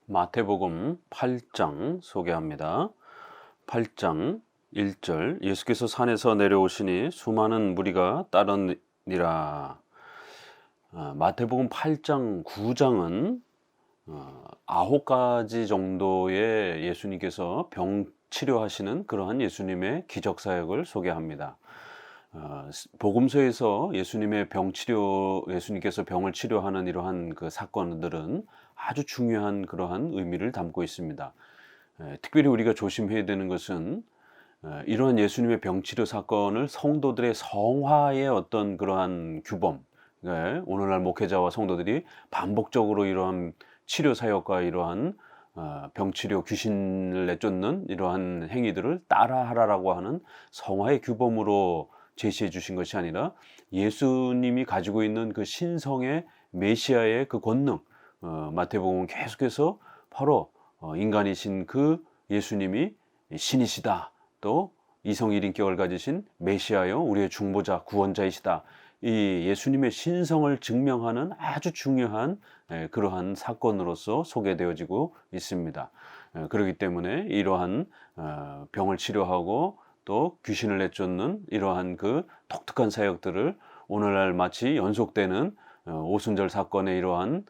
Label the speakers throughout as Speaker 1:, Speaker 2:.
Speaker 1: 마태복음 8장 소개합니다. 8장 1절 예수께서 산에서 내려오시니 수많은 무리가 따르니라. 마태복음 8장 9장은 9가지 정도의 예수님께서 병 치료하시는 그러한 예수님의 기적 사역을 소개합니다. 복음서에서 예수님께서 병을 치료하는 이러한 그 사건들은 아주 중요한 그러한 의미를 담고 있습니다. 특별히 우리가 조심해야 되는 것은 이러한 예수님의 병치료 사건을 성도들의 성화의 어떤 그러한 규범, 오늘날 목회자와 성도들이 반복적으로 이러한 치료 사역과 이러한 병치료, 귀신을 내쫓는 이러한 행위들을 따라하라라고 하는 성화의 규범으로 제시해 주신 것이 아니라 예수님이 가지고 있는 그 신성의 메시아의 그 권능, 마태복음은 계속해서 바로 인간이신 그 예수님이 신이시다, 또 이성일인격을 가지신 메시아요 우리의 중보자 구원자이시다, 이 예수님의 신성을 증명하는 아주 중요한 그러한 사건으로서 소개되어지고 있습니다. 그렇기 때문에 이러한 병을 치료하고 또 귀신을 내쫓는 이러한 그 독특한 사역들을 오늘날 마치 연속되는 오순절 사건의 이러한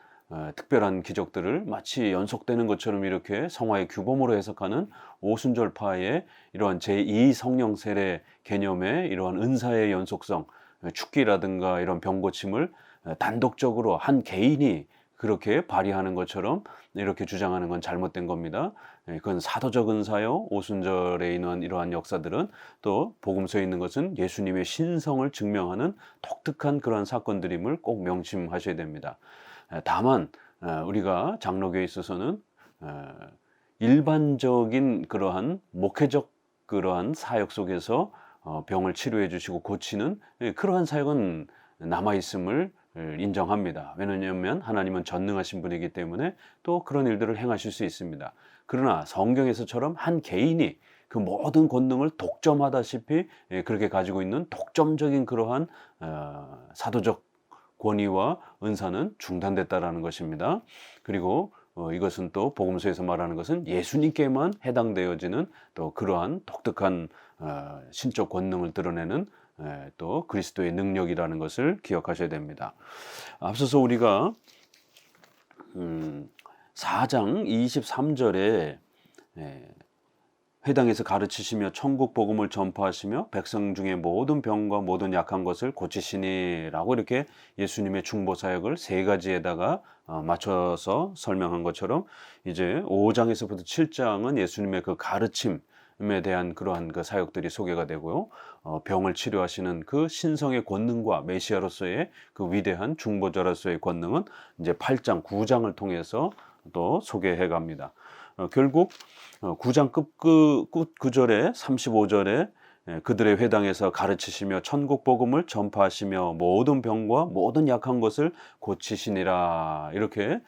Speaker 1: 특별한 기적들을 마치 연속되는 것처럼 이렇게 성화의 규범으로 해석하는 오순절파의 이러한 제2 성령 세례 개념의 이러한 은사의 연속성, 축기라든가 이런 병 고침을 단독적으로 한 개인이 그렇게 발휘하는 것처럼 이렇게 주장하는 건 잘못된 겁니다. 그건 사도적 은사요, 오순절에 있는 이러한 역사들은 또 복음서에 있는 것은 예수님의 신성을 증명하는 독특한 그러한 사건들임을 꼭 명심하셔야 됩니다. 다만 우리가 장로교에 있어서는 일반적인 그러한 목회적 그러한 사역 속에서 병을 치료해 주시고 고치는 그러한 사역은 남아있음을 인정합니다. 왜냐하면 하나님은 전능하신 분이기 때문에 또 그런 일들을 행하실 수 있습니다. 그러나 성경에서처럼 한 개인이 그 모든 권능을 독점하다시피 그렇게 가지고 있는 독점적인 그러한 사도적 권위와 은사는 중단됐다라는 것입니다. 그리고 이것은 또 복음서에서 말하는 것은 예수님께만 해당되어지는 또 그러한 독특한 신적 권능을 드러내는 또 그리스도의 능력이라는 것을 기억하셔야 됩니다. 앞서서 우리가 4장 23절에 회당에서 가르치시며 천국 복음을 전파하시며 백성 중에 모든 병과 모든 약한 것을 고치시니라고 이렇게 예수님의 중보 사역을 3가지에다가 맞춰서 설명한 것처럼 이제 5장에서부터 7장은 예수님의 그 가르침에 대한 그러한 그 사역들이 소개가 되고요. 병을 치료하시는 그 신성의 권능과 메시아로서의 그 위대한 중보자로서의 권능은 이제 8장, 9장을 통해서 또 소개해 갑니다. 결국 9장 끝 구절에 35절에 그들의 회당에서 가르치시며 천국 복음을 전파하시며 모든 병과 모든 약한 것을 고치시니라, 이렇게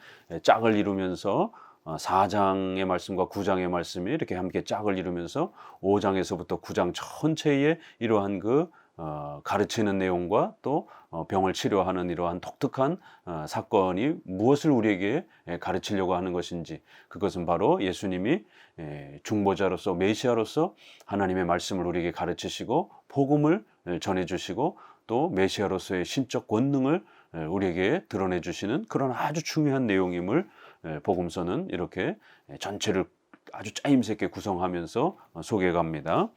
Speaker 1: 짝을 이루면서 4장의 말씀과 9장의 말씀이 이렇게 함께 짝을 이루면서 5장에서부터 9장 전체의 이러한 그 가르치는 내용과 또 병을 치료하는 이러한 독특한 사건이 무엇을 우리에게 가르치려고 하는 것인지, 그것은 바로 예수님이 중보자로서 메시아로서 하나님의 말씀을 우리에게 가르치시고 복음을 전해주시고 또 메시아로서의 신적 권능을 우리에게 드러내 주시는 그런 아주 중요한 내용임을 복음서는 이렇게 전체를 아주 짜임새 있게 구성하면서 소개해 갑니다.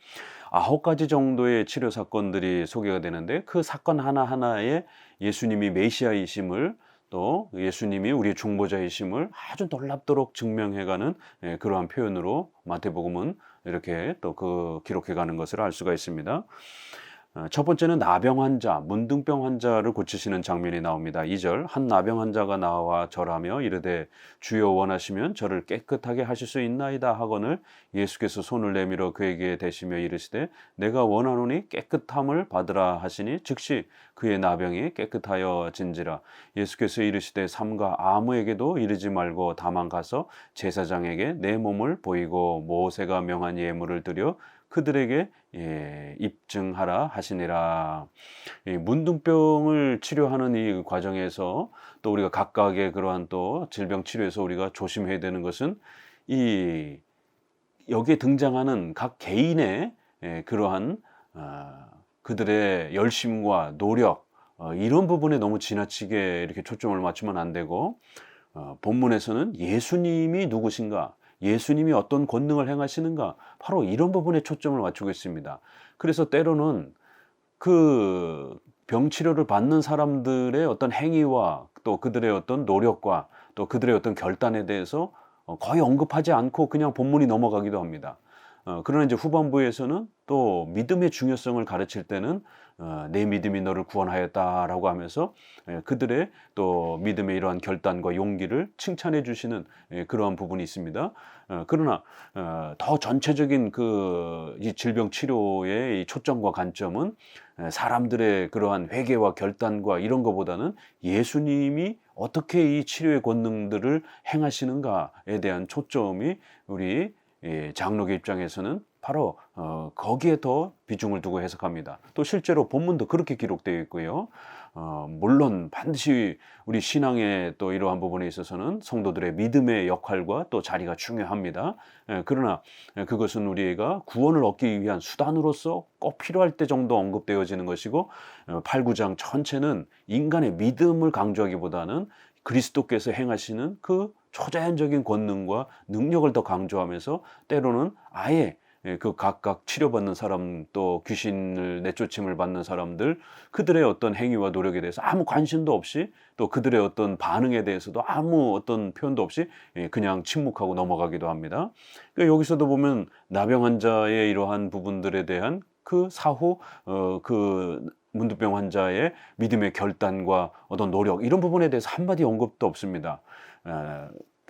Speaker 1: 9가지 정도의 치료 사건들이 소개가 되는데 그 사건 하나하나에 예수님이 메시아이심을 또 예수님이 우리의 중보자이심을 아주 놀랍도록 증명해가는 그러한 표현으로 마태복음은 이렇게 또 그 기록해가는 것을 알 수가 있습니다. 첫 번째는 나병 환자, 문둥병 환자를 고치시는 장면이 나옵니다. 2절, 한 나병 환자가 나와 절하며 이르되 주여 원하시면 저를 깨끗하게 하실 수 있나이다 하거늘 예수께서 손을 내밀어 그에게 대시며 이르시되 내가 원하노니 깨끗함을 받으라 하시니 즉시 그의 나병이 깨끗하여 진지라. 예수께서 이르시되 삼가 아무에게도 이르지 말고 다만 가서 제사장에게 내 몸을 보이고 모세가 명한 예물을 드려 그들에게 입증하라 하시니라. 이 문둥병을 치료하는 이 과정에서 또 우리가 각각의 그러한 또 질병 치료에서 우리가 조심해야 되는 것은 이 여기에 등장하는 각 개인의 그러한 그들의 열심과 노력, 이런 부분에 너무 지나치게 이렇게 초점을 맞추면 안 되고, 본문에서는 예수님이 누구신가, 예수님이 어떤 권능을 행하시는가, 바로 이런 부분에 초점을 맞추고 있습니다. 그래서 때로는 그 병치료를 받는 사람들의 어떤 행위와 또 그들의 어떤 노력과 또 그들의 어떤 결단에 대해서 거의 언급하지 않고 그냥 본문이 넘어가기도 합니다. 그러나 이제 후반부에서는 또 믿음의 중요성을 가르칠 때는 내 믿음이 너를 구원하였다라고 하면서 그들의 또 믿음의 이러한 결단과 용기를 칭찬해 주시는 그러한 부분이 있습니다. 그러나 더 전체적인 이 질병 치료의 이 초점과 관점은 사람들의 그러한 회개와 결단과 이런 것보다는 예수님이 어떻게 이 치료의 권능들을 행하시는가에 대한 초점이 우리 장로교 입장에서는 바로 거기에 더 비중을 두고 해석합니다. 또 실제로 본문도 그렇게 기록되어 있고요. 물론 반드시 우리 신앙의 또 이러한 부분에 있어서는 성도들의 믿음의 역할과 또 자리가 중요합니다. 그러나 그것은 우리가 구원을 얻기 위한 수단으로서 꼭 필요할 때 정도 언급되어지는 것이고, 8, 9장 전체는 인간의 믿음을 강조하기보다는 그리스도께서 행하시는 그 초자연적인 권능과 능력을 더 강조하면서 때로는 아예 그 각각 치료받는 사람, 또 귀신을 내쫓임을 받는 사람들, 그들의 어떤 행위와 노력에 대해서 아무 관심도 없이, 또 그들의 어떤 반응에 대해서도 아무 어떤 표현도 없이 그냥 침묵하고 넘어가기도 합니다. 그러니까 여기서도 보면 나병 환자의 이러한 부분들에 대한 그 사후 그 문둥병 환자의 믿음의 결단과 어떤 노력, 이런 부분에 대해서 한마디 언급도 없습니다.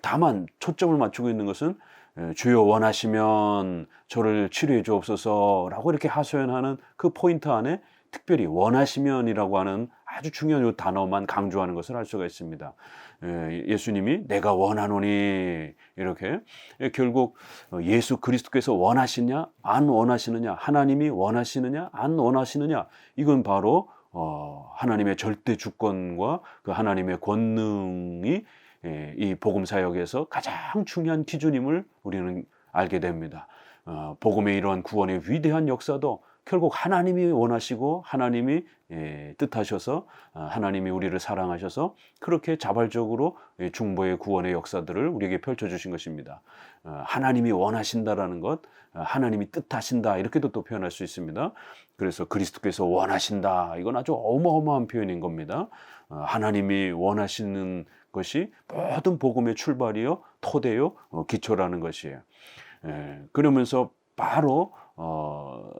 Speaker 1: 다만 초점을 맞추고 있는 것은 주여 원하시면 저를 치료해 주옵소서라고 이렇게 하소연하는 그 포인트 안에 특별히 원하시면이라고 하는 아주 중요한 이 단어만 강조하는 것을 알 수가 있습니다. 예수님이 내가 원하노니, 이렇게 결국 예수 그리스도께서 원하시냐 안 원하시느냐, 하나님이 원하시느냐 안 원하시느냐, 이건 바로 하나님의 절대 주권과 그 하나님의 권능이 이 복음 사역에서 가장 중요한 기준임을 우리는 알게 됩니다. 복음의 이러한 구원의 위대한 역사도 결국 하나님이 원하시고 하나님이 뜻하셔서, 하나님이 우리를 사랑하셔서 그렇게 자발적으로 중보의 구원의 역사들을 우리에게 펼쳐주신 것입니다. 하나님이 원하신다라는 것, 하나님이 뜻하신다, 이렇게도 또 표현할 수 있습니다. 그래서 그리스도께서 원하신다, 이건 아주 어마어마한 표현인 겁니다. 하나님이 원하시는 것이 모든 복음의 출발이요, 토대요, 기초라는 것이에요. 그러면서 바로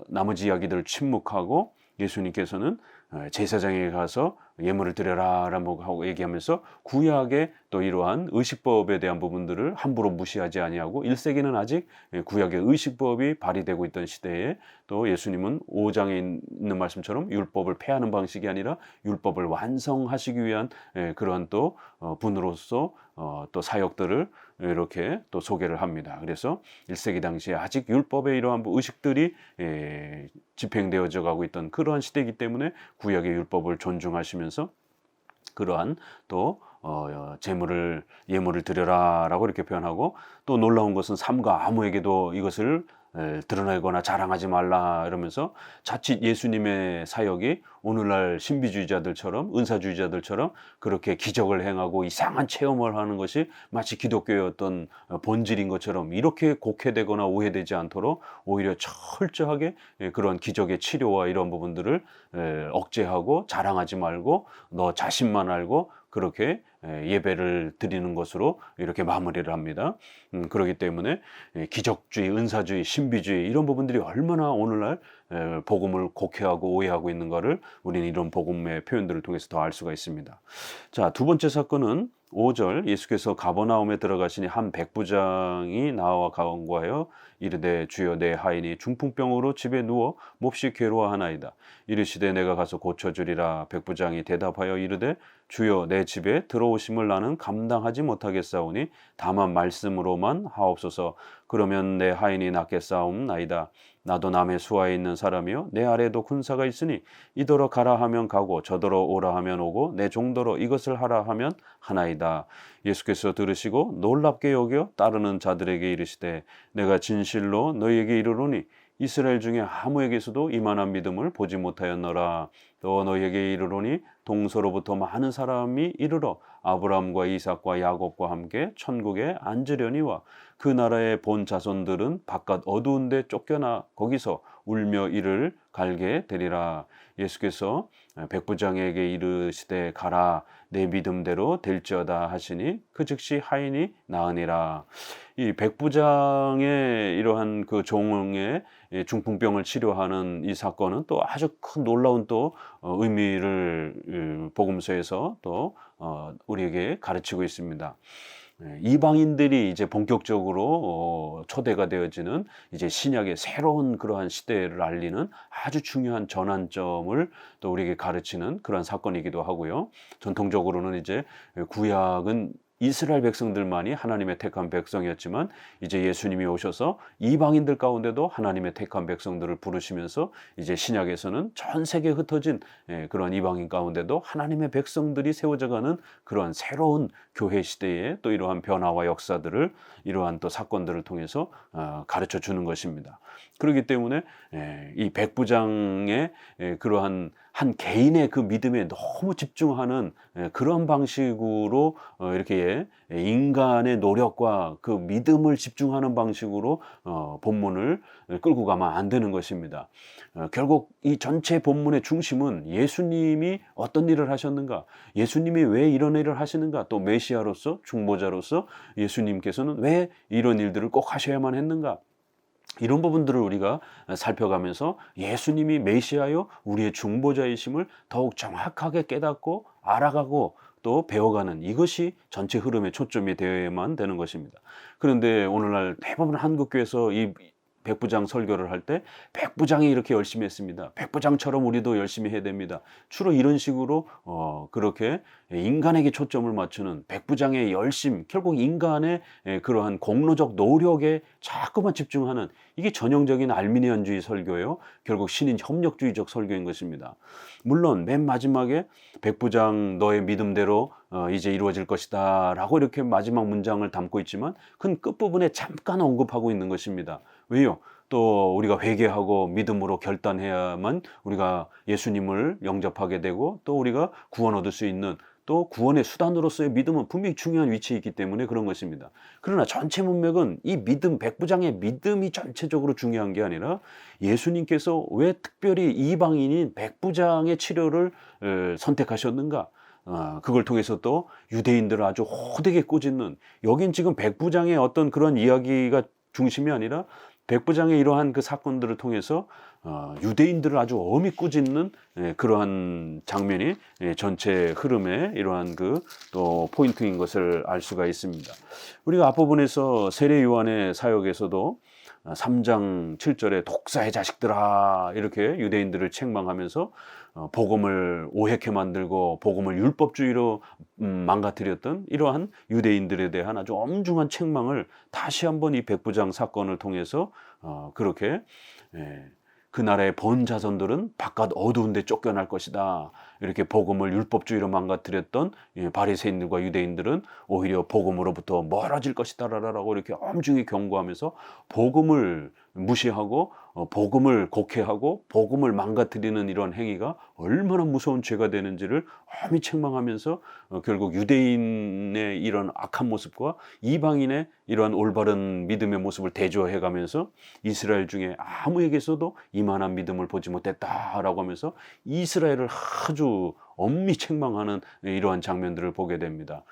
Speaker 1: 나머지 이야기들을 침묵하고 예수님께서는 제사장에 가서 예물을 드려라 라고 얘기하면서 구약의 또 이러한 의식법에 대한 부분들을 함부로 무시하지 아니하고, 1세기는 아직 구약의 의식법이 발휘되고 있던 시대에 또 예수님은 5장에 있는 말씀처럼 율법을 폐하는 방식이 아니라 율법을 완성하시기 위한 그러한 또 분으로서 또 사역들을 이렇게 또 소개를 합니다. 그래서 1세기 당시에 아직 율법의 이러한 의식들이 집행되어져 가고 있던 그러한 시대이기 때문에 구약의 율법을 존중하시면서 그러한 또 예물을 드려라라고 이렇게 표현하고, 또 놀라운 것은 삼가 아무에게도 이것을 드러내거나 자랑하지 말라 이러면서 자칫 예수님의 사역이 오늘날 신비주의자들처럼, 은사주의자들처럼 그렇게 기적을 행하고 이상한 체험을 하는 것이 마치 기독교의 어떤 본질인 것처럼 이렇게 곡해되거나 오해되지 않도록 오히려 철저하게 그런 기적의 치료와 이런 부분들을 억제하고 자랑하지 말고 너 자신만 알고 그렇게 예배를 드리는 것으로 이렇게 마무리를 합니다. 그렇기 때문에 기적주의, 은사주의, 신비주의 이런 부분들이 얼마나 오늘날 복음을 곡해하고 오해하고 있는가를 우리는 이런 복음의 표현들을 통해서 더 알 수가 있습니다. 자, 두 번째 사건은 5절, 예수께서 가버나움에 들어가시니 한 백부장이 나와 간구하여 이르되 주여 내 하인이 중풍병으로 집에 누워 몹시 괴로워하나이다. 이르시되 내가 가서 고쳐주리라. 백부장이 대답하여 이르되 주여 내 집에 들어오심을 나는 감당하지 못하겠사오니 다만 말씀으로만 하옵소서. 그러면 내 하인이 낫겠사옵나이다. 나도 남의 수하에 있는 사람이요 내 아래에도 군사가 있으니 이더러 가라 하면 가고 저더러 오라 하면 오고 내 종더러 이것을 하라 하면 하나이다. 예수께서 들으시고 놀랍게 여겨 따르는 자들에게 이르시되 내가 진실로 너희에게 이르노니 이스라엘 중에 아무에게서도 이만한 믿음을 보지 못하였노라. 또 너희에게 이르노니 동서로부터 많은 사람이 이르러 아브라함과 이삭과 야곱과 함께 천국에 앉으려니와 그 나라의 본 자손들은 바깥 어두운 데 쫓겨나 거기서 울며 이를 갈게 되리라. 예수께서 백부장에게 이르시되 가라 내 믿음대로 될지어다 하시니 그 즉시 하인이 나으니라. 이 백부장의 이러한 그 종의 중풍병을 치료하는 이 사건은 또 아주 큰 놀라운 또 의미를 복음서에서 또 우리에게 가르치고 있습니다. 이방인들이 이제 본격적으로 초대가 되어지는 이제 신약의 새로운 그러한 시대를 알리는 아주 중요한 전환점을 또 우리에게 가르치는 그런 사건이기도 하고요. 전통적으로는 이제 구약은 이스라엘 백성들만이 하나님의 택한 백성이었지만 이제 예수님이 오셔서 이방인들 가운데도 하나님의 택한 백성들을 부르시면서 이제 신약에서는 전 세계에 흩어진 그런 이방인 가운데도 하나님의 백성들이 세워져가는 그런 새로운 교회 시대에 또 이러한 변화와 역사들을 이러한 또 사건들을 통해서 가르쳐 주는 것입니다. 그렇기 때문에 이 백부장의 그러한 한 개인의 그 믿음에 너무 집중하는 그런 방식으로 이렇게 인간의 노력과 그 믿음을 집중하는 방식으로 본문을 끌고 가면 안 되는 것입니다. 결국 이 전체 본문의 중심은 예수님이 어떤 일을 하셨는가, 예수님이 왜 이런 일을 하시는가, 또 메시아로서 중보자로서 예수님께서는 왜 이런 일들을 꼭 하셔야만 했는가, 이런 부분들을 우리가 살펴가면서 예수님이 메시아요 우리의 중보자이심을 더욱 정확하게 깨닫고 알아가고 또 배워가는 이것이 전체 흐름의 초점이 되어야만 되는 것입니다. 그런데 오늘날 대부분 한국교회에서 이 백부장 설교를 할 때 백부장이 이렇게 열심히 했습니다. 백부장처럼 우리도 열심히 해야 됩니다. 주로 이런 식으로 그렇게 인간에게 초점을 맞추는 백부장의 열심, 결국 인간의 그러한 공로적 노력에 자꾸만 집중하는 이게 전형적인 알미니안주의 설교예요. 결국 신인 협력주의적 설교인 것입니다. 물론 맨 마지막에 백부장 너의 믿음대로 이제 이루어질 것이다 라고 이렇게 마지막 문장을 담고 있지만 그건 끝부분에 잠깐 언급하고 있는 것입니다. 왜요? 또 우리가 회개하고 믿음으로 결단해야만 우리가 예수님을 영접하게 되고 또 우리가 구원 얻을 수 있는 또 구원의 수단으로서의 믿음은 분명히 중요한 위치에 있기 때문에 그런 것입니다. 그러나 전체 문맥은 이 믿음, 백부장의 믿음이 전체적으로 중요한 게 아니라 예수님께서 왜 특별히 이방인인 백부장의 치료를 선택하셨는가? 그걸 통해서 또 유대인들을 아주 호되게 꾸짖는, 여긴 지금 백부장의 어떤 그런 이야기가 중심이 아니라 백부장의 이러한 그 사건들을 통해서 유대인들을 아주 엄히 꾸짖는 그러한 장면이 전체 흐름의 이러한 그 또 포인트인 것을 알 수가 있습니다. 우리가 앞부분에서 세례 요한의 사역에서도 3장 7절에 독사의 자식들아 이렇게 유대인들을 책망하면서 복음을 오해케 만들고 복음을 율법주의로 망가뜨렸던 이러한 유대인들에 대한 아주 엄중한 책망을 다시 한번 이 백부장 사건을 통해서 그렇게 그 나라의 본 자손들은 바깥 어두운 데 쫓겨날 것이다. 이렇게 복음을 율법주의로 망가뜨렸던 바리새인들과 유대인들은 오히려 복음으로부터 멀어질 것이다 라고 이렇게 엄중히 경고하면서 복음을 무시하고 복음을 곡해하고 복음을 망가뜨리는 이런 행위가 얼마나 무서운 죄가 되는지를 엄히 책망하면서 결국 유대인의 이런 악한 모습과 이방인의 이러한 올바른 믿음의 모습을 대조해 가면서 이스라엘 중에 아무에게서도 이만한 믿음을 보지 못했다라고 하면서 이스라엘을 아주 엄히 책망하는 이러한 장면들을 보게 됩니다.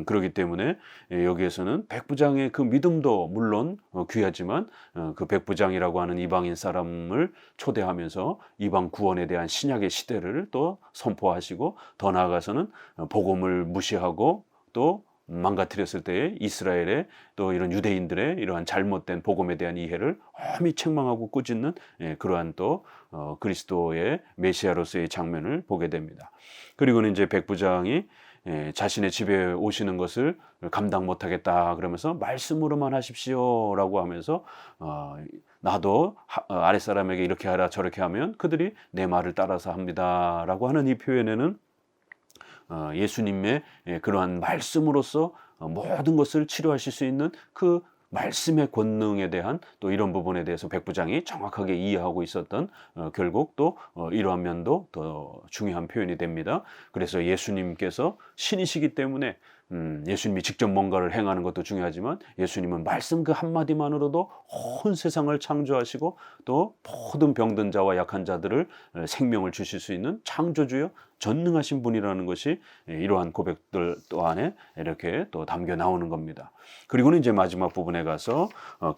Speaker 1: 그렇기 때문에 여기에서는 백부장의 그 믿음도 물론 귀하지만 그 백부장이라고 하는 이방인 사람을 초대하면서 이방 구원에 대한 신약의 시대를 또 선포하시고 더 나아가서는 복음을 무시하고 또 망가뜨렸을 때에 이스라엘의 또 이런 유대인들의 이러한 잘못된 복음에 대한 이해를 엄히 책망하고 꾸짖는 그러한 또 그리스도의 메시아로서의 장면을 보게 됩니다. 그리고는 이제 백부장이 자신의 집에 오시는 것을 감당 못하겠다 그러면서 말씀으로만 하십시오라고 하면서 나도 아랫사람에게 이렇게 하라 저렇게 하면 그들이 내 말을 따라서 합니다라고 하는 이 표현에는 예수님의 그러한 말씀으로서 모든 것을 치료하실 수 있는 그 말씀의 권능에 대한 또 이런 부분에 대해서 백부장이 정확하게 이해하고 있었던 결국 또 이러한 면도 더 중요한 표현이 됩니다. 그래서 예수님께서 신이시기 때문에 예수님이 직접 뭔가를 행하는 것도 중요하지만 예수님은 말씀 그 한마디만으로도 온 세상을 창조하시고 또 모든 병든 자와 약한 자들을 생명을 주실 수 있는 창조주요 전능하신 분이라는 것이 이러한 고백들 또한에 이렇게 또 담겨 나오는 겁니다. 그리고는 이제 마지막 부분에 가서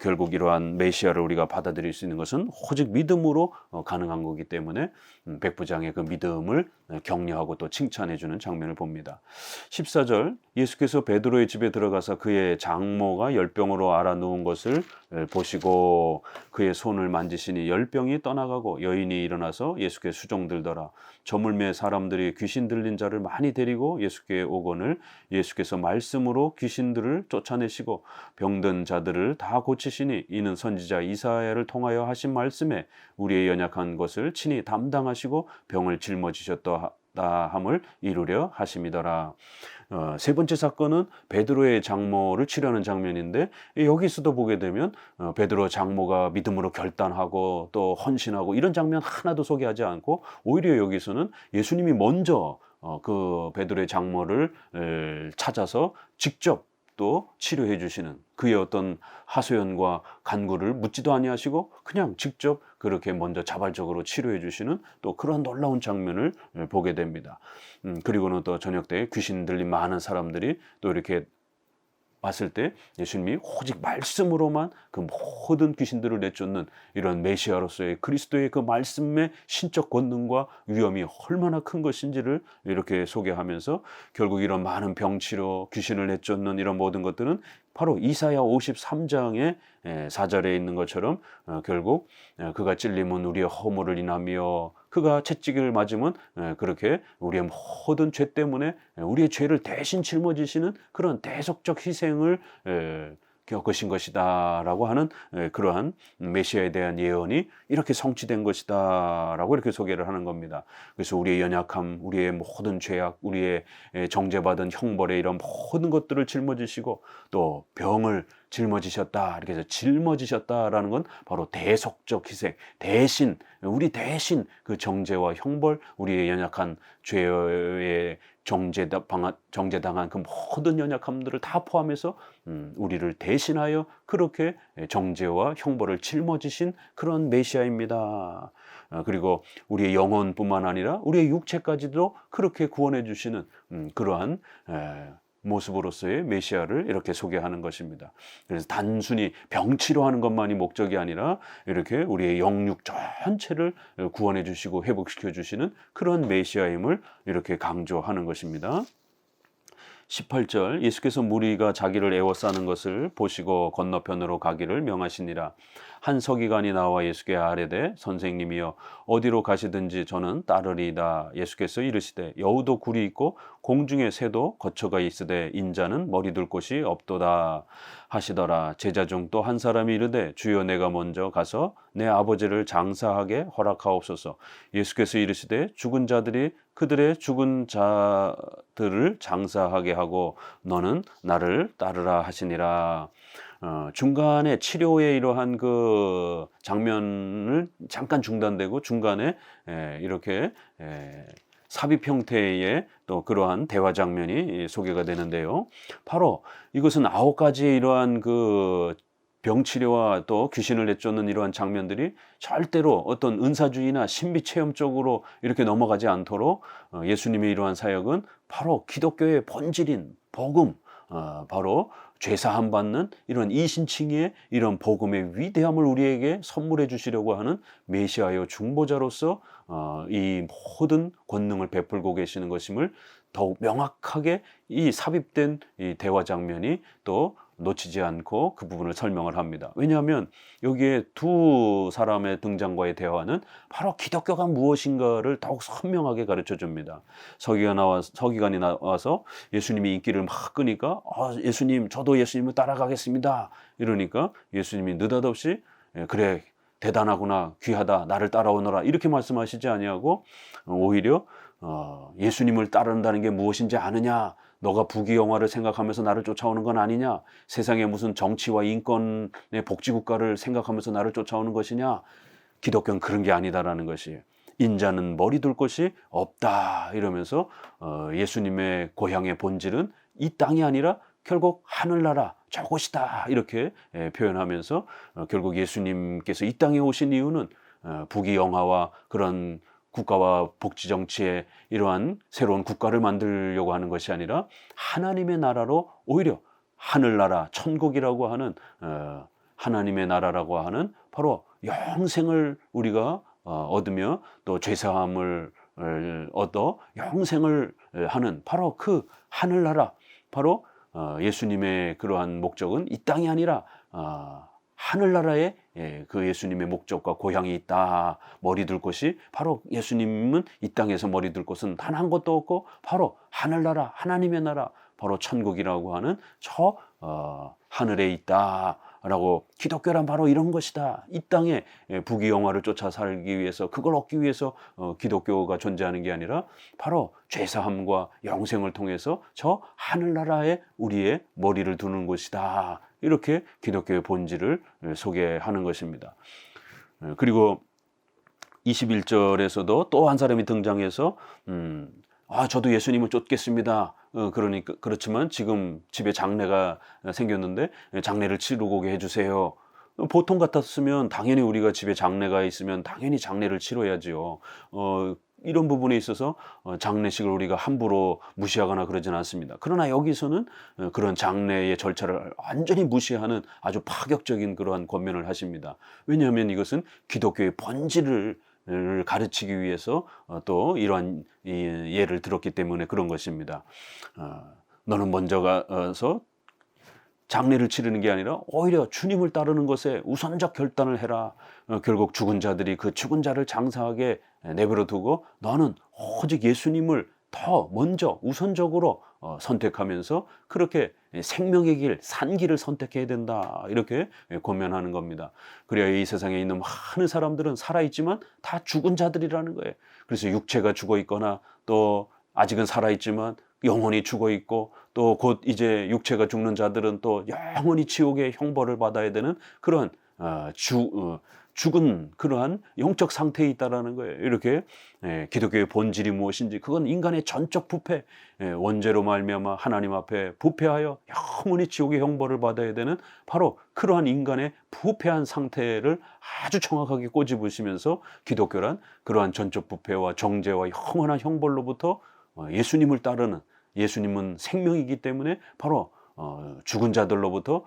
Speaker 1: 결국 이러한 메시아를 우리가 받아들일 수 있는 것은 오직 믿음으로 가능한 거기 때문에 백부장의 그 믿음을 격려하고 또 칭찬해 주는 장면을 봅니다. 14절 예수께서 베드로의 집에 들어가서 그의 장모가 열병으로 앓아 누운 것을 보시고 그의 손을 만지시니 열병이 떠나가고 여인이 일어나서 예수께 수종들더라. 저물매 사람들이 귀신 들린 자를 많이 데리고 예수께 오거늘 예수께서 말씀으로 귀신들을 쫓아내시고 병든 자들을 다 고치시니 이는 선지자 이사야를 통하여 하신 말씀에 우리의 연약한 것을 친히 담당하시고 병을 짊어지셨다 함을 이루려 하심이더라. 세 번째 사건은 베드로의 장모를 치료하는 장면인데 여기서도 보게 되면 베드로 장모가 믿음으로 결단하고 또 헌신하고 이런 장면 하나도 소개하지 않고 오히려 여기서는 예수님이 먼저 그 베드로의 장모를 찾아서 직접 또 치료해 주시는 그의 어떤 하소연과 간구를 묻지도 아니하시고 그냥 직접 그렇게 먼저 자발적으로 치료해 주시는 또 그런 놀라운 장면을 보게 됩니다. 그리고는 또 저녁 때 귀신 들린 많은 사람들이 또 이렇게 봤을 때 예수님이 오직 말씀으로만 그 모든 귀신들을 내쫓는 이런 메시아로서의 그리스도의 그 말씀의 신적 권능과 위엄이 얼마나 큰 것인지를 이렇게 소개하면서 결국 이런 많은 병치료, 귀신을 내쫓는 이런 모든 것들은 바로 이사야 53장의 4절에 있는 것처럼 결국 그가 찔림은 우리의 허물을 인하며 그가 채찍을 맞으면 그렇게 우리의 모든 죄 때문에 우리의 죄를 대신 짊어지시는 그런 대속적 희생을 겪으신 것이다 라고 하는 그러한 메시아에 대한 예언이 이렇게 성취된 것이다 라고 이렇게 소개를 하는 겁니다. 그래서 우리의 연약함, 우리의 모든 죄악, 우리의 정죄받은 형벌의 이런 모든 것들을 짊어지시고 또 병을 짊어지셨다 이렇게 해서 짊어지셨다라는 건 바로 대속적 희생, 대신 우리 대신 그 정죄와 형벌, 우리의 연약한 죄의 정죄당한 그 모든 연약함들을 다 포함해서 우리를 대신하여 그렇게 정죄와 형벌을 짊어지신 그런 메시아입니다. 그리고 우리의 영혼뿐만 아니라 우리의 육체까지도 그렇게 구원해 주시는 그러한 모습으로서의 메시아를 이렇게 소개하는 것입니다. 그래서 단순히 병치료하는 것만이 목적이 아니라 이렇게 우리의 영육 전체를 구원해 주시고 회복시켜 주시는 그런 메시아임을 이렇게 강조하는 것입니다. 18절 예수께서 무리가 자기를 애워싸는 것을 보시고 건너편으로 가기를 명하시니라. 한 서기관이 나와 예수께 아뢰되 선생님이여 어디로 가시든지 저는 따르리이다. 예수께서 이르시되 여우도 굴이 있고 공중의 새도 거처가 있으되 인자는 머리 둘 곳이 없도다 하시더라. 제자 중 또 한 사람이 이르되 주여 내가 먼저 가서 내 아버지를 장사하게 허락하옵소서. 예수께서 이르시되 죽은 자들이 그들의 죽은 자들을 장사하게 하고 너는 나를 따르라 하시니라. 중간에 치료의 이러한 그 장면을 잠깐 중단되고 중간에 이렇게 삽입 형태의 또 그러한 대화 장면이 소개가 되는데요. 바로 이것은 9가지의 이러한 그 병치료와 또 귀신을 내쫓는 이러한 장면들이 절대로 어떤 은사주의나 신비체험 쪽으로 이렇게 넘어가지 않도록 예수님의 이러한 사역은 바로 기독교의 본질인 복음, 바로 죄사함 받는 이런 이신칭의의 이런 복음의 위대함을 우리에게 선물해 주시려고 하는 메시아여 중보자로서 이 모든 권능을 베풀고 계시는 것임을 더욱 명확하게 이 삽입된 이 대화 장면이 또 놓치지 않고 그 부분을 설명을 합니다. 왜냐하면 여기에 두 사람의 등장과의 대화는 바로 기독교가 무엇인가를 더욱 선명하게 가르쳐 줍니다. 서기관이 나와서 예수님이 인기를 막 끄니까 예수님, 저도 예수님을 따라가겠습니다. 이러니까 예수님이 느닷없이 그래, 대단하구나, 귀하다, 나를 따라오너라, 이렇게 말씀하시지 아니하고 오히려 예수님을 따른다는 게 무엇인지 아느냐, 너가 부귀영화를 생각하면서 나를 쫓아오는 건 아니냐, 세상에 무슨 정치와 인권의 복지국가를 생각하면서 나를 쫓아오는 것이냐, 기독교는 그런 게 아니다라는 것이, 인자는 머리 둘 곳이 없다 이러면서 예수님의 고향의 본질은 이 땅이 아니라 결국 하늘나라 저곳이다 이렇게 표현하면서 결국 예수님께서 이 땅에 오신 이유는 부귀영화와 그런 국가와 복지정치의 이러한 새로운 국가를 만들려고 하는 것이 아니라 하나님의 나라로, 오히려 하늘나라, 천국이라고 하는 하나님의 나라라고 하는 바로 영생을 우리가 얻으며 또 죄사함을 얻어 영생을 하는 바로 그 하늘나라, 바로 예수님의 그러한 목적은 이 땅이 아니라 하늘나라에 그 예수님의 목적과 고향이 있다. 머리 둘 곳이, 바로 예수님은 이 땅에서 머리 둘 곳은 단 한 곳도 없고 바로 하늘나라, 하나님의 나라, 바로 천국이라고 하는 저 하늘에 있다 라고, 기독교란 바로 이런 것이다. 이 땅에 부귀영화를 쫓아 살기 위해서, 그걸 얻기 위해서 기독교가 존재하는 게 아니라 바로 죄사함과 영생을 통해서 저 하늘나라에 우리의 머리를 두는 곳이다. 이렇게 기독교의 본질을 소개하는 것입니다. 그리고 21절에서도 또 한 사람이 등장해서 저도 예수님을 쫓겠습니다. 그러니까, 그렇지만 지금 집에 장례가 생겼는데 장례를 치르고 오게 해주세요. 보통 같았으면 당연히 우리가 집에 장례가 있으면 당연히 장례를 치러야지요. 이런 부분에 있어서 장례식을 우리가 함부로 무시하거나 그러진 않습니다. 그러나 여기서는 그런 장례의 절차를 완전히 무시하는 아주 파격적인 그러한 권면을 하십니다. 왜냐하면 이것은 기독교의 본질을 가르치기 위해서 또 이러한 예를 들었기 때문에 그런 것입니다. 너는 먼저 가서 장례를 치르는 게 아니라 오히려 주님을 따르는 것에 우선적 결단을 해라. 결국 죽은 자들이 그 죽은 자를 장사하게 내버려 두고 너는 오직 예수님을 더 먼저 우선적으로 선택하면서 그렇게 생명의 길, 산 길을 선택해야 된다. 이렇게 권면하는 겁니다. 그래야 이 세상에 있는 많은 사람들은 살아있지만 다 죽은 자들이라는 거예요. 그래서 육체가 죽어 있거나 또 아직은 살아있지만 영혼이 죽어 있고, 또 곧 이제 육체가 죽는 자들은 또 영원히 지옥의 형벌을 받아야 되는 그런 죽은 그러한 영적 상태에 있다라는 거예요. 이렇게 기독교의 본질이 무엇인지, 그건 인간의 전적 부패, 원죄로 말미암아 하나님 앞에 부패하여 영원히 지옥의 형벌을 받아야 되는 바로 그러한 인간의 부패한 상태를 아주 정확하게 꼬집으시면서, 기독교란 그러한 전적 부패와 정죄와 영원한 형벌로부터 예수님을 따르는, 예수님은 생명이기 때문에 바로 죽은 자들로부터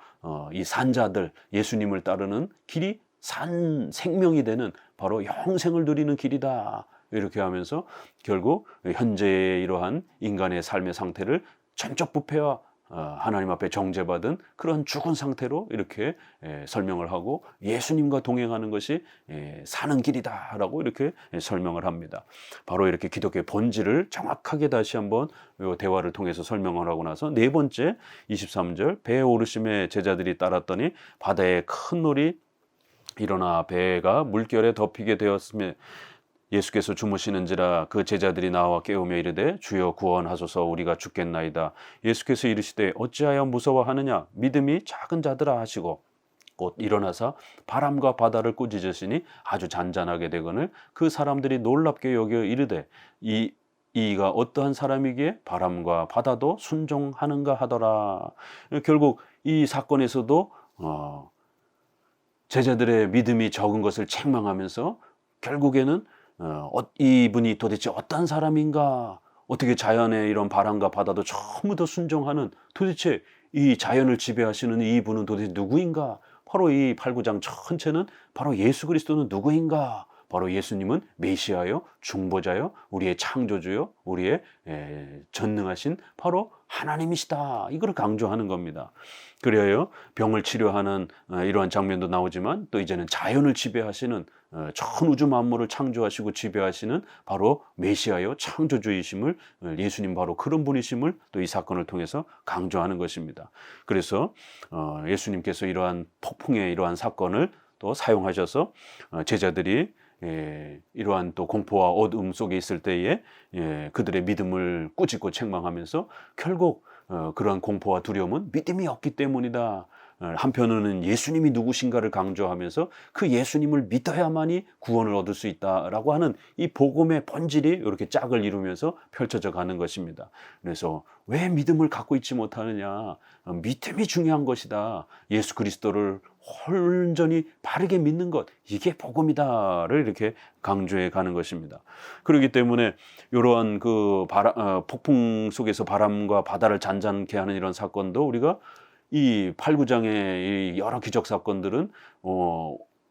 Speaker 1: 이 산자들, 예수님을 따르는 길이 산 생명이 되는 바로 영생을 누리는 길이다. 이렇게 하면서 결국 현재의 이러한 인간의 삶의 상태를 전적 부패와 하나님 앞에 정죄받은 그런 죽은 상태로 이렇게 설명을 하고, 예수님과 동행하는 것이 사는 길이다 라고 이렇게 설명을 합니다. 바로 이렇게 기독교의 본질을 정확하게 다시 한번 이 대화를 통해서 설명을 하고 나서, 네 번째 23절, 배에 오르심에 제자들이 따랐더니 바다에 큰 놀이 일어나 배가 물결에 덮이게 되었으며 예수께서 주무시는지라 그 제자들이 나와 깨우며 이르되 주여 구원하소서, 우리가 죽겠나이다. 예수께서 이르시되 어찌하여 무서워하느냐, 믿음이 작은 자들아 하시고 곧 일어나사 바람과 바다를 꾸짖으시니 아주 잔잔하게 되거늘 그 사람들이 놀랍게 여겨 이르되 이가 어떠한 사람이기에 바람과 바다도 순종하는가 하더라. 결국 이 사건에서도 제자들의 믿음이 적은 것을 책망하면서 결국에는 이분이 도대체 어떤 사람인가, 어떻게 자연의 이런 바람과 바다도 전부 다 순종하는, 도대체 이 자연을 지배하시는 이분은 도대체 누구인가, 바로 이 8, 9장 전체는 바로 예수 그리스도는 누구인가, 바로 예수님은 메시아요, 중보자요, 우리의 창조주요, 우리의 전능하신 바로 하나님이시다. 이걸 강조하는 겁니다. 그래요. 병을 치료하는 이러한 장면도 나오지만 또 이제는 자연을 지배하시는 전 우주 만물을 창조하시고 지배하시는 바로 메시아요 창조주이심을 예수님 바로 그런 분이심을 또 이 사건을 통해서 강조하는 것입니다. 그래서 예수님께서 이러한 폭풍의 이러한 사건을 또 사용하셔서 제자들이 이러한 또 공포와 어둠 속에 있을 때에 그들의 믿음을 꾸짖고 책망하면서 결국 그러한 공포와 두려움은 믿음이 없기 때문이다. 한편으로는 예수님이 누구신가를 강조하면서 그 예수님을 믿어야만이 구원을 얻을 수 있다라고 하는 이 복음의 본질이 이렇게 짝을 이루면서 펼쳐져 가는 것입니다. 그래서 왜 믿음을 갖고 있지 못하느냐? 믿음이 중요한 것이다. 예수 그리스도를 온전히 바르게 믿는 것, 이게 복음이다를 이렇게 강조해 가는 것입니다. 그렇기 때문에 이러한 그 폭풍 속에서 바람과 바다를 잔잔케 하는 이런 사건도 우리가 이 8, 9장의 여러 기적 사건들은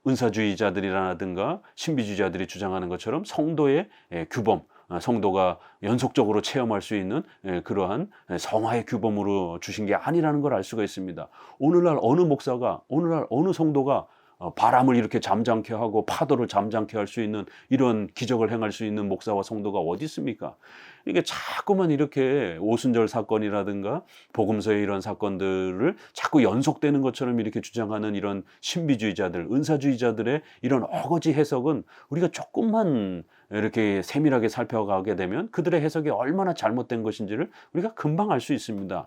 Speaker 1: 은사주의자들이라든가 신비주의자들이 주장하는 것처럼 성도의 규범, 성도가 연속적으로 체험할 수 있는 그러한 성화의 규범으로 주신 게 아니라는 걸 알 수가 있습니다. 오늘날 어느 목사가, 오늘날 어느 성도가 바람을 이렇게 잠잠케 하고 파도를 잠잠케 할 수 있는 이런 기적을 행할 수 있는 목사와 성도가 어디 있습니까? 이게 자꾸만 이렇게 오순절 사건이라든가 복음서의 이런 사건들을 자꾸 연속되는 것처럼 이렇게 주장하는 이런 신비주의자들, 은사주의자들의 이런 어거지 해석은 우리가 조금만 이렇게 세밀하게 살펴가게 되면 그들의 해석이 얼마나 잘못된 것인지를 우리가 금방 알 수 있습니다.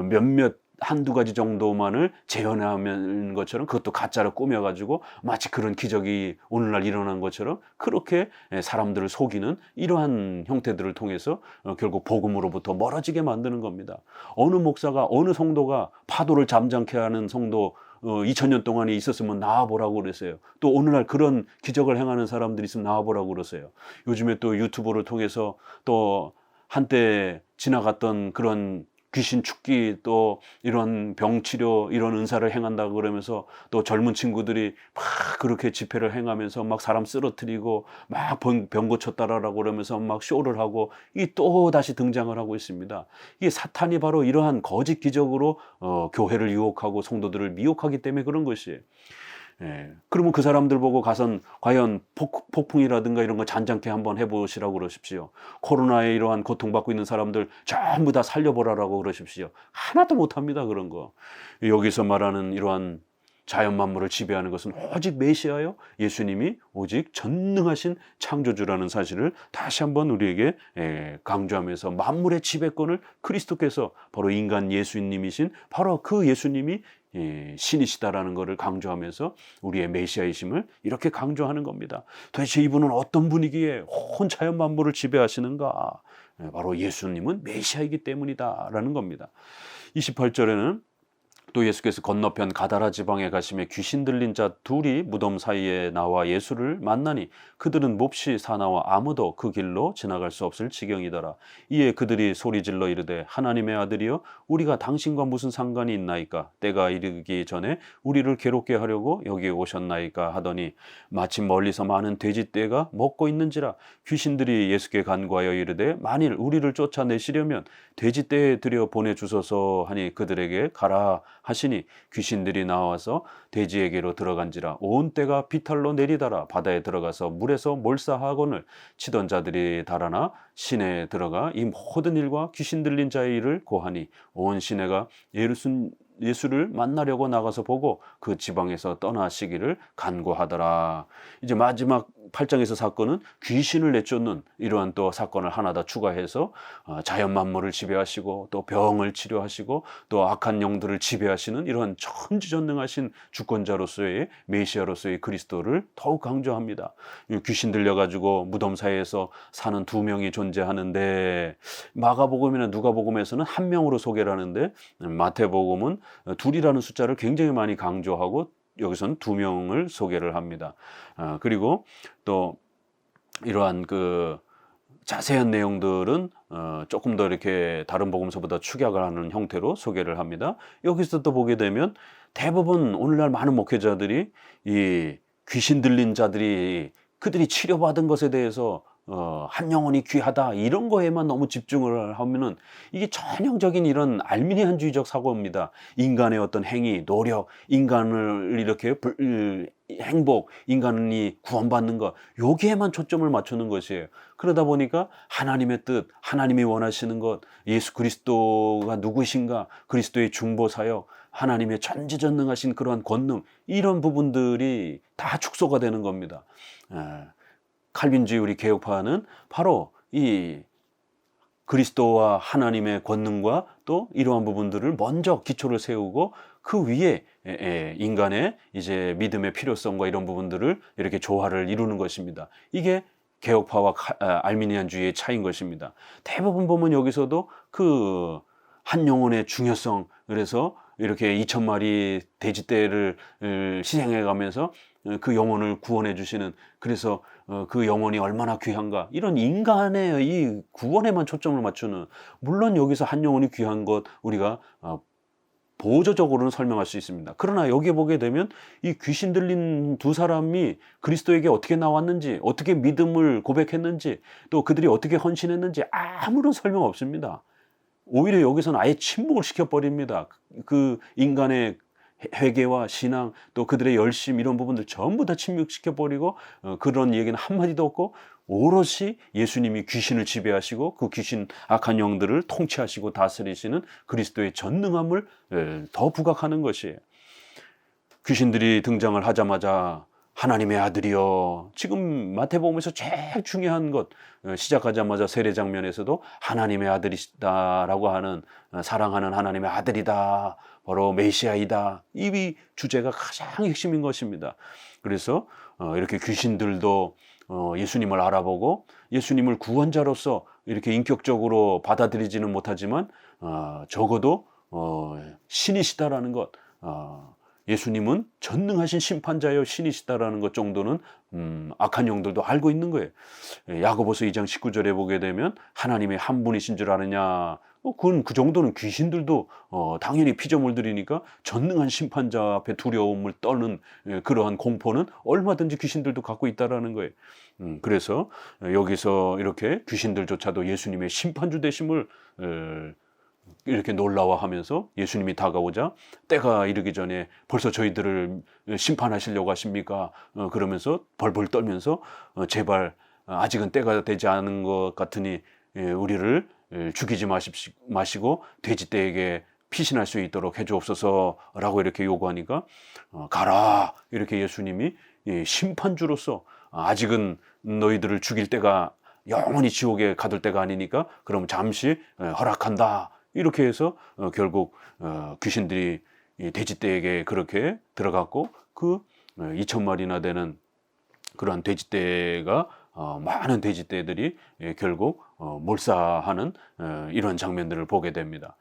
Speaker 1: 몇몇 한두 가지 정도만을 재현하는 것처럼 그것도 가짜로 꾸며가지고 마치 그런 기적이 오늘날 일어난 것처럼 그렇게 사람들을 속이는 이러한 형태들을 통해서 결국 복음으로부터 멀어지게 만드는 겁니다. 어느 목사가, 어느 성도가 파도를 잠잠케 하는 성도 2000년 동안에 있었으면 나와보라고 그랬어요. 또 오늘날 그런 기적을 행하는 사람들이 있으면 나와보라고 그랬어요. 요즘에 또 유튜브를 통해서 또 한때 지나갔던 그런 귀신 축기 또 이런 병치료 이런 은사를 행한다고 그러면서 또 젊은 친구들이 막 그렇게 집회를 행하면서 막 사람 쓰러뜨리고 막 병 고쳤다라고 그러면서 막 쇼를 하고 이 또 다시 등장을 하고 있습니다. 이 사탄이 바로 이러한 거짓 기적으로 교회를 유혹하고 성도들을 미혹하기 때문에 그런 것이에요. 그러면 그 사람들 보고 가선 과연 폭풍이라든가 이런 거 잔잔케 한번 해보시라고 그러십시오. 코로나에 이러한 고통받고 있는 사람들 전부 다 살려보라라고 그러십시오. 하나도 못합니다, 그런 거. 여기서 말하는 이러한 자연 만물을 지배하는 것은 오직 메시아요, 예수님이 오직 전능하신 창조주라는 사실을 다시 한번 우리에게 강조하면서 만물의 지배권을 그리스도께서 바로 인간 예수님이신 바로 그 예수님이 신이시다라는 것을 강조하면서 우리의 메시아이심을 이렇게 강조하는 겁니다. 도대체 이분은 어떤 분위기에 온 자연 만물을 지배하시는가? 바로 예수님은 메시아이기 때문이다라는 겁니다. 28절에는 또 예수께서 건너편 가다라 지방에 가시며 귀신 들린 자 둘이 무덤 사이에 나와 예수를 만나니 그들은 몹시 사나워 아무도 그 길로 지나갈 수 없을 지경이더라. 이에 그들이 소리질러 이르되 하나님의 아들이여 우리가 당신과 무슨 상관이 있나이까? 때가 이르기 전에 우리를 괴롭게 하려고 여기 오셨나이까? 하더니 마침 멀리서 많은 돼지떼가 먹고 있는지라. 귀신들이 예수께 간구하여 이르되 만일 우리를 쫓아내시려면 돼지떼에 들여 보내주소서 하니 그들에게 가라 하시니 귀신들이 나와서 돼지에게로 들어간지라. 온 떼가 비탈로 내리달아 바다에 들어가서 물에서 몰사하거늘 치던 자들이 달아나 시내에 들어가 이 모든 일과 귀신 들린 자의 일을 고하니 온 시내가 예수를 만나려고 나가서 보고 그 지방에서 떠나시기를 간구하더라. 이제 마지막 8장에서 사건은 귀신을 내쫓는 이러한 또 사건을 하나 더 추가해서 자연 만물을 지배하시고 또 병을 치료하시고 또 악한 영들을 지배하시는 이러한 천지전능하신 주권자로서의 메시아로서의 그리스도를 더욱 강조합니다. 귀신 들려가지고 무덤 사이에서 사는 두 명이 존재하는데 마가복음이나 누가복음에서는 한 명으로 소개를 하는데 마태복음은 둘이라는 숫자를 굉장히 많이 강조하고 여기서는 두 명을 소개를 합니다. 그리고 또 이러한 그 자세한 내용들은 조금 더 이렇게 다른 복음서보다 축약을 하는 형태로 소개를 합니다. 여기서 또 보게 되면 대부분 오늘날 많은 목회자들이 이 귀신 들린 자들이 그들이 치료받은 것에 대해서 한 영혼이 귀하다 이런 거에만 너무 집중을 하면은 이게 전형적인 이런 알미니안주의적 사고입니다. 인간의 어떤 행위, 노력, 인간을 이렇게 행복, 인간이 구원받는 것 여기에만 초점을 맞추는 것이에요. 그러다 보니까 하나님의 뜻, 하나님이 원하시는 것, 예수 그리스도가 누구신가, 그리스도의 중보 사역, 하나님의 전지전능하신 그러한 권능 이런 부분들이 다 축소가 되는 겁니다. 칼빈주의 우리 개혁파는 바로 이 그리스도와 하나님의 권능과 또 이러한 부분들을 먼저 기초를 세우고 그 위에 인간의 이제 믿음의 필요성과 이런 부분들을 이렇게 조화를 이루는 것입니다. 이게 개혁파와 알미니안주의의 차이인 것입니다. 대부분 보면 여기서도 그 한 영혼의 중요성, 그래서 이렇게 2,000마리 돼지떼를 희생해 가면서 그 영혼을 구원해 주시는, 그래서 그 영혼이 얼마나 귀한가, 이런 인간의 이 구원에만 초점을 맞추는, 물론 여기서 한 영혼이 귀한 것 우리가 보조적으로는 설명할 수 있습니다. 그러나 여기에 보게 되면 이 귀신 들린 두 사람이 그리스도에게 어떻게 나왔는지, 어떻게 믿음을 고백했는지, 또 그들이 어떻게 헌신했는지 아무런 설명 없습니다. 오히려 여기서는 아예 침묵을 시켜버립니다. 그 인간의 회개와 신앙, 또 그들의 열심, 이런 부분들 전부 다 침묵시켜버리고 그런 얘기는 한마디도 없고 오롯이 예수님이 귀신을 지배하시고 그 귀신 악한 영들을 통치하시고 다스리시는 그리스도의 전능함을 더 부각하는 것이에요. 귀신들이 등장을 하자마자 하나님의 아들이여, 지금 마태복음에서 제일 중요한 것, 시작하자마자 세례 장면에서도 하나님의 아들이다라고 하는, 사랑하는 하나님의 아들이다, 바로 메시아이다, 이 주제가 가장 핵심인 것입니다. 그래서 이렇게 귀신들도 예수님을 알아보고 예수님을 구원자로서 이렇게 인격적으로 받아들이지는 못하지만 적어도 신이시다라는 것, 예수님은 전능하신 심판자여 신이시다라는 것 정도는 악한 영들도 알고 있는 거예요. 야고보서 2장 19절에 보게 되면 하나님의 한 분이신 줄 아느냐, 그건 그 정도는 귀신들도 당연히 피조물들이니까 전능한 심판자 앞에 두려움을 떠는 그러한 공포는 얼마든지 귀신들도 갖고 있다라는 거예요. 그래서 여기서 이렇게 귀신들조차도 예수님의 심판주 되심을 이렇게 놀라워하면서 예수님이 다가오자 때가 이르기 전에 벌써 저희들을 심판하시려고 하십니까? 그러면서 벌벌 떨면서 제발 아직은 때가 되지 않은 것 같으니 우리를 죽이지 마시고 돼지떼에게 피신할 수 있도록 해주옵소서라고 이렇게 요구하니까 가라, 이렇게 예수님이 심판주로서 아직은 너희들을 죽일 때가, 영원히 지옥에 가둘 때가 아니니까 그럼 잠시 허락한다, 이렇게 해서 결국 귀신들이 돼지떼에게 그렇게 들어갔고 그 2,000마리나 되는 그러한 돼지떼가 많은 돼지떼들이 결국 몰사하는 이런 장면들을 보게 됩니다.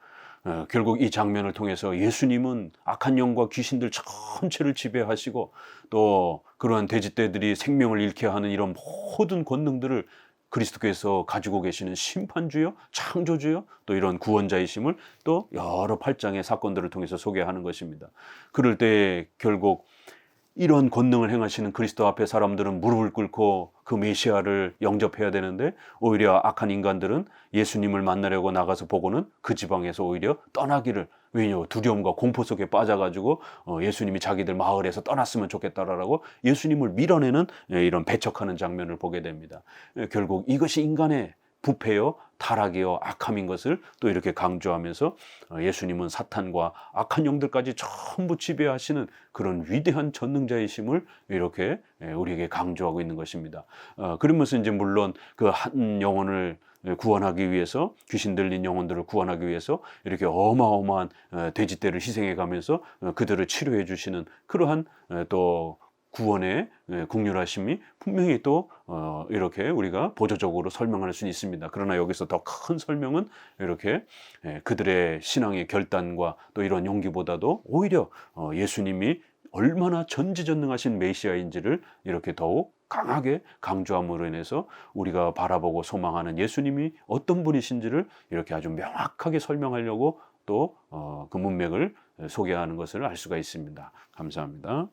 Speaker 1: 결국 이 장면을 통해서 예수님은 악한 영과 귀신들 전체를 지배하시고 또 그러한 돼지떼들이 생명을 잃게 하는 이런 모든 권능들을 그리스도께서 가지고 계시는 심판주요, 창조주요, 또 이런 구원자이심을 또 여러 8장의 사건들을 통해서 소개하는 것입니다. 그럴 때 결국 이런 권능을 행하시는 그리스도 앞에 사람들은 무릎을 꿇고 그 메시아를 영접해야 되는데 오히려 악한 인간들은 예수님을 만나려고 나가서 보고는 그 지방에서 오히려 떠나기를, 왜냐, 두려움과 공포 속에 빠져가지고 예수님이 자기들 마을에서 떠났으면 좋겠다라고 예수님을 밀어내는 이런 배척하는 장면을 보게 됩니다. 결국 이것이 인간의 부패요, 타락이요, 악함인 것을 또 이렇게 강조하면서 예수님은 사탄과 악한 영들까지 전부 지배하시는 그런 위대한 전능자이심을 이렇게 우리에게 강조하고 있는 것입니다. 그러면서 이제 물론 그 한 영혼을 구원하기 위해서, 귀신 들린 영혼들을 구원하기 위해서 이렇게 어마어마한 돼지떼를 희생해 가면서 그들을 치료해 주시는 그러한 또 구원의 긍휼하심이 분명히 또 이렇게 우리가 보조적으로 설명할 수 있습니다. 그러나 여기서 더 큰 설명은 이렇게 그들의 신앙의 결단과 또 이런 용기보다도 오히려 예수님이 얼마나 전지전능하신 메시아인지를 이렇게 더욱 강하게 강조함으로 인해서 우리가 바라보고 소망하는 예수님이 어떤 분이신지를 이렇게 아주 명확하게 설명하려고 또 그 문맥을 소개하는 것을 알 수가 있습니다. 감사합니다.